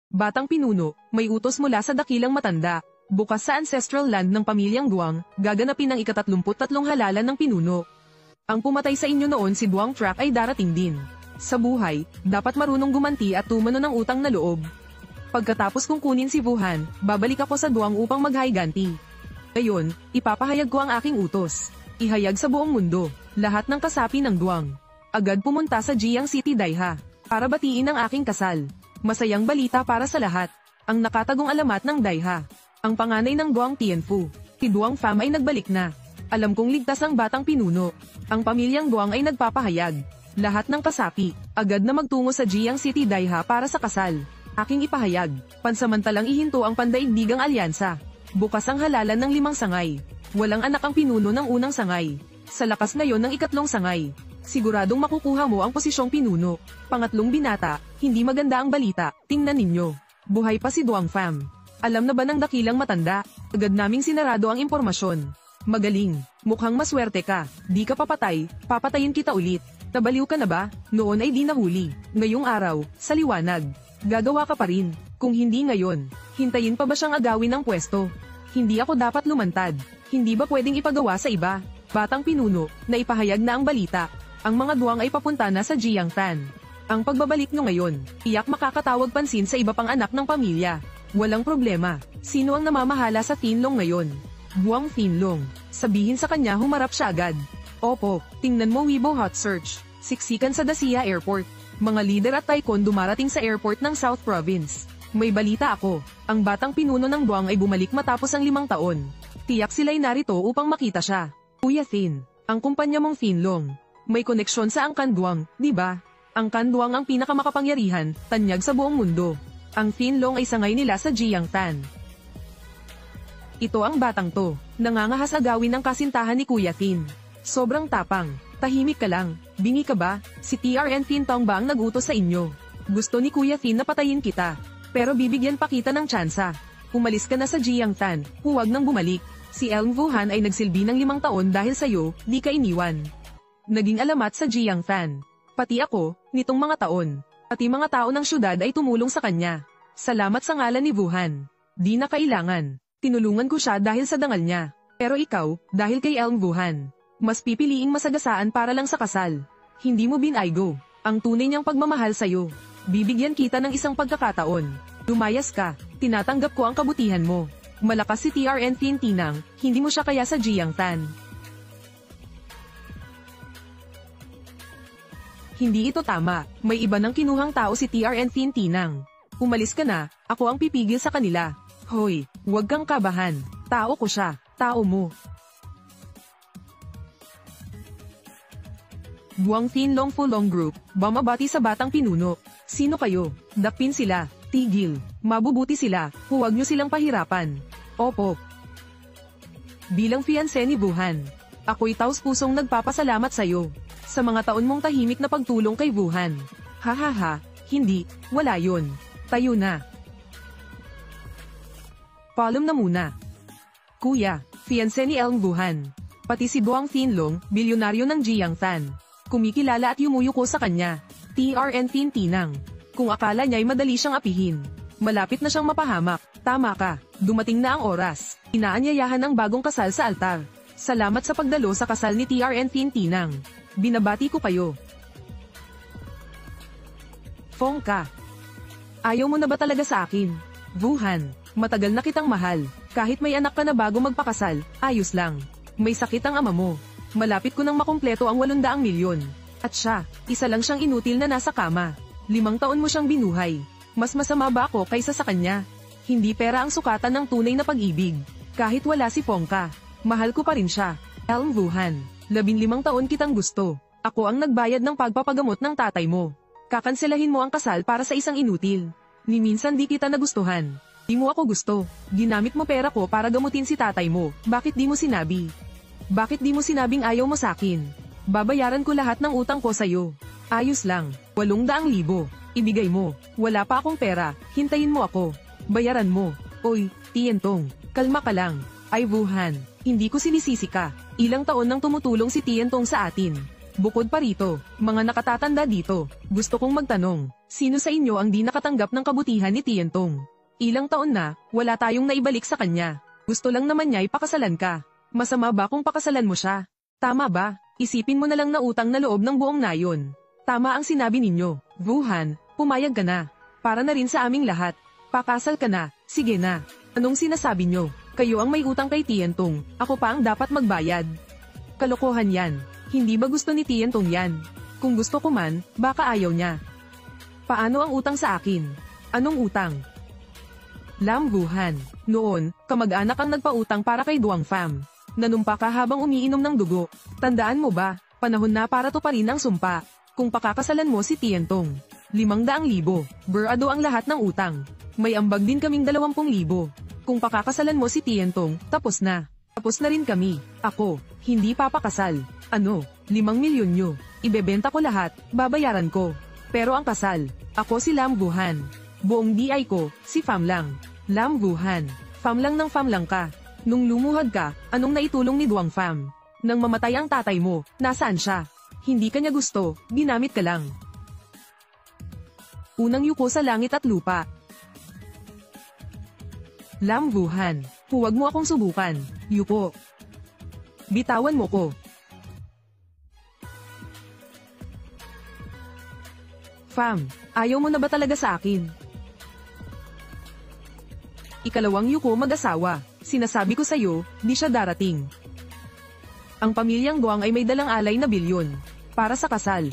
Batang pinuno, may utos mula sa dakilang matanda. Bukas sa ancestral land ng pamilyang Duang, gaganapin ang ika-33 halalan ng pinuno. Ang pumatay sa inyo noon si Duang Trak ay darating din. Sa buhay, dapat marunong gumanti at tumano ng utang na loob. Pagkatapos kong kunin si Wuhan, babalik ako sa Duang upang maghayganti. Ngayon, ipapahayag ko ang aking utos. Ihayag sa buong mundo, lahat ng kasapi ng Duang. Agad pumunta sa Jiang City Daiha, para batiin ang aking kasal. Masayang balita para sa lahat. Ang nakatagong alamat ng Daiha. Ang panganay ng Duang Tianfu. Si Duang Pham ay nagbalik na. Alam kong ligtas ang batang pinuno. Ang pamilyang Duang ay nagpapahayag. Lahat ng kasapi, agad na magtungo sa Jiang City Daiha para sa kasal. Aking ipahayag, pansamantalang ihinto ang pandaigdigang alyansa. Bukas ang halalan ng 5 sangay. Walang anak ang pinuno ng unang sangay. Sa lakas ngayon ng 2 sangay. Siguradong makukuha mo ang posisyong pinuno. Pangatlong binata, hindi maganda ang balita, tingnan ninyo. Buhay pa si Duang Pham. Alam na ba ng dakilang matanda? Agad naming sinarado ang impormasyon. Magaling, mukhang maswerte ka, di ka papatay, papatayin kita ulit. Nabaliw ka na ba? Noon ay di nahuli. Ngayong araw, sa liwanag. Gagawa ka pa rin. Kung hindi ngayon, hintayin pa ba siyang agawin ng pwesto? Hindi ako dapat lumantad. Hindi ba pwedeng ipagawa sa iba? Batang pinuno, na ipahayag na ang balita. Ang mga Duang ay papunta na sa Jiangtan. Ang pagbabalik nyo ngayon, tiyak makakatawag pansin sa iba pang anak ng pamilya. Walang problema. Sino ang namamahala sa Tinlong ngayon? Duang Tinlong. Sabihin sa kanya humarap siya agad. Opo, tingnan mo Weibo Hot Search. Siksikan sa Dacia Airport. Mga leader at tycoon dumarating sa airport ng South Province. May balita ako. Ang batang pinuno ng Duang ay bumalik matapos ang 5 taon. Tiyak sila'y narito upang makita siya. Kuya Thin, ang kumpanya mong Tinlong. May koneksyon sa Angkan Duang, di ba? Angkan Duang ang pinakamakapangyarihan, tanyag sa buong mundo. Ang Tinlong ay sangay nila sa Jiangtan. Ito ang batang to, nangangahas agawin ng kasintahan ni Kuya Thin. Sobrang tapang, tahimik ka lang, bingi ka ba? Si TRN Tintong ba ang nag-utos sa inyo? Gusto ni Kuya Thin na patayin kita, pero bibigyan pa kita ng tsansa. Umalis ka na sa Jiangtan, huwag nang bumalik. Si Elm Wuhan ay nagsilbi ng 5 taon dahil sa'yo, di ka iniwan. Naging alamat sa Jiangtan. Pati ako, nitong mga taon. Pati mga tao ng syudad ay tumulong sa kanya. Salamat sa ngalan ni Wuhan. Di na kailangan. Tinulungan ko siya dahil sa dangal niya. Pero ikaw, dahil kay Elm Wuhan. Mas pipiliing masagasaan para lang sa kasal. Hindi mo binaygo ang tunay niyang pagmamahal sa'yo. Bibigyan kita ng isang pagkakataon. Lumayas ka, tinatanggap ko ang kabutihan mo. Malakas si TRN Tintinang, hindi mo siya kaya sa Jiangtan. Hindi ito tama, may iba nang kinuhang tao si TRN Tintinang. Umalis ka na, ako ang pipigil sa kanila. Hoy, huwag kang kabahan, tao ko siya, tao mo. Duang Tinlong Fulong Group, bumabati sa batang pinuno. Sino kayo? Dakpin sila, tigil, mabubuti sila, huwag nyo silang pahirapan. Opo. Bilang fiancé ni Wuhan, ako'y taus-pusong nagpapasalamat sa'yo. Sa mga taon mong tahimik na pagtulong kay Wuhan. Hahaha, hindi, wala yun. Tayo na. Paalam na muna. Kuya, fiancé ni Elm Wuhan. Pati si Duang Tinlong, bilyonaryo ng Jiangtan. Kumikilala at yumuyuko sa kanya. TRN Tintinang. Kung akala niya'y madali siyang apihin. Malapit na siyang mapahamak. Tama ka, dumating na ang oras. Inaanyayahan ang bagong kasal sa altar. Salamat sa pagdalo sa kasal ni TRN Tintinang. Binabati ko kayo. Fong ka. Ayaw mo na ba talaga sa akin? Wuhan, matagal na kitang mahal. Kahit may anak ka na bago magpakasal, ayos lang. May sakit ang ama mo. Malapit ko nang makumpleto ang 800 milyon. At siya, isa lang siyang inutil na nasa kama. 5 taon mo siyang binuhay. Mas masama ba ako kaysa sa kanya? Hindi pera ang sukatan ng tunay na pag-ibig. Kahit wala si Fong ka, mahal ko pa rin siya. Elm Wuhan. 15 taon kitang gusto. Ako ang nagbayad ng pagpapagamot ng tatay mo. Kakanselahin mo ang kasal para sa isang inutil. Ni minsan di kita nagustuhan. Di mo ako gusto. Ginamit mo pera ko para gamutin si tatay mo. Bakit di mo sinabi? Bakit di mo sinabing ayaw mo sakin? Babayaran ko lahat ng utang ko sa'yo. Ayos lang. 800,000. Ibigay mo. Wala pa akong pera. Hintayin mo ako. Bayaran mo. Oy, Tientong. Kalma ka lang. Ay Wuhan. Hindi ko sinisisi ka. Ilang taon nang tumutulong si Tientong sa atin. Bukod pa rito, mga nakatatanda dito, gusto kong magtanong, sino sa inyo ang di nakatanggap ng kabutihan ni Tientong? Ilang taon na, wala tayong naibalik sa kanya. Gusto lang naman niya ipakasalan ka. Masama ba kung pakasalan mo siya? Tama ba? Isipin mo na lang na utang na loob ng buong nayon. Tama ang sinabi ninyo, Wuhan, pumayag ka na. Para na rin sa aming lahat. Pakasal ka na, sige na. Anong sinasabi nyo? Kayo ang may utang kay Tientong, ako pa ang dapat magbayad. Kalokohan yan. Hindi ba gusto ni Tientong yan? Kung gusto ko man, baka ayaw niya. Paano ang utang sa akin? Anong utang? Lam Wuhan. Noon, kamag-anak ang nagpautang para kay Duang Pham. Nanumpa ka habang umiinom ng dugo. Tandaan mo ba, panahon na para tuparin ang sumpa. Kung pakakasalan mo si Tientong, 500,000, burado ang lahat ng utang. May ambag din kaming 20,000. Kung pakakasalan mo si Tientong, tapos na. Tapos na rin kami. Ako, hindi papakasal. Ano, 5 milyon nyo. Ibebenta ko lahat, babayaran ko. Pero ang kasal, ako si Lam Wuhan. Buong DI ko, si Pham lang. Lam Wuhan, Pham lang ng Pham lang ka. Nung lumuhad ka, anong naitulong ni Duang Pham? Nang mamatay ang tatay mo, nasaan siya? Hindi ka niya gusto, ginamit ka lang. Unang yuko sa langit at lupa. Lam Wuhan, huwag mo akong subukan, yuko. Bitawan mo ko. Pham, ayaw mo na ba talaga sa akin? Ikalawang yuko mag-asawa, sinasabi ko sa'yo, di siya darating. Ang pamilyang Duang ay may dalang alay na bilyon para sa kasal.